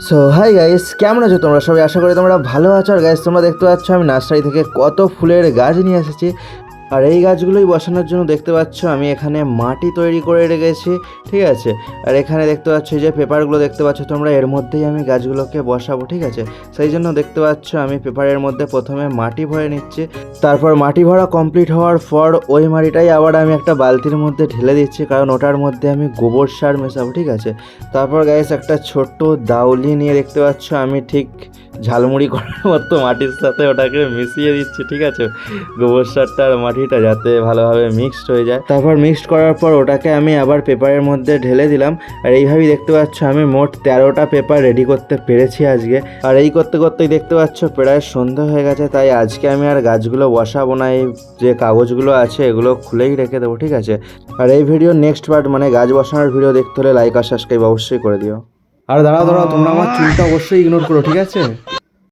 So hi guys, কেমন আছো তোমরা সবাই? আশা করি তোমরা ভালো আছো। আর গাইস, তোমরা দেখতে পাচ্ছ আমি নার্সারি থেকে কত ফুলের গাছ নিয়ে এসেছি। আর এই গাছগুলোই বসানোর জন্য দেখতে পাচ্ছ আমি এখানে মাটি তৈরি করে রেখেছি, ঠিক আছে। আর এখানে দেখতে পাচ্ছ এই যে পেপারগুলো দেখতে পাচ্ছ তোমরা, এর মধ্যেই আমি গাছগুলোকে বসাবো, ঠিক আছে। সেই জন্য দেখতে পাচ্ছ আমি পেপারের মধ্যে প্রথমে মাটি ভরে নিচ্ছি। তারপর মাটি ভরা কমপ্লিট হওয়ার পর ওই মাটিটাই আবার আমি একটা বালতির মধ্যে ঢেলে দিচ্ছি, কারণ ওটার মধ্যে আমি গোবর সার মেশাবো, ঠিক আছে। তারপর গাইস একটা ছোট্ট দাউলি নিয়ে দেখতে পাচ্ছ আমি ঠিক ঝালমুড়ি করার মতো মাটির সাথে ওটাকে মিশিয়ে দিচ্ছি, ঠিক আছে, গোবর সারটা আর মাটিটা যাতে ভালোভাবে মিক্সড হয়ে যায়। তারপর মিক্সড করার পর ওটাকে আমি আবার পেপারের মধ্যে ঢেলে দিলাম। আর এইভাবেই দেখতে পাচ্ছ আমি মোট 13টা পেপার রেডি করতে পেরেছি আজকে। আর এই করতে করতেই দেখতে পাচ্ছ প্রায় সন্ধ্যা হয়ে গেছে, তাই আজকে আমি আর গাছগুলো বসাবো না। এই যে কাগজগুলো আছে এগুলো খুলেই রেখে দেবো, ঠিক আছে। আর এই ভিডিও নেক্সট পার্ট মানে গাছ বসানোর ভিডিও দেখতে হলে লাইক আর সাবস্ক্রাইব অবশ্যই করে দিও। আর দাঁড়াও দাঁড়াও, তোমরা আমার চুলটা অবশ্যই ইগনোর করো, ঠিক আছে।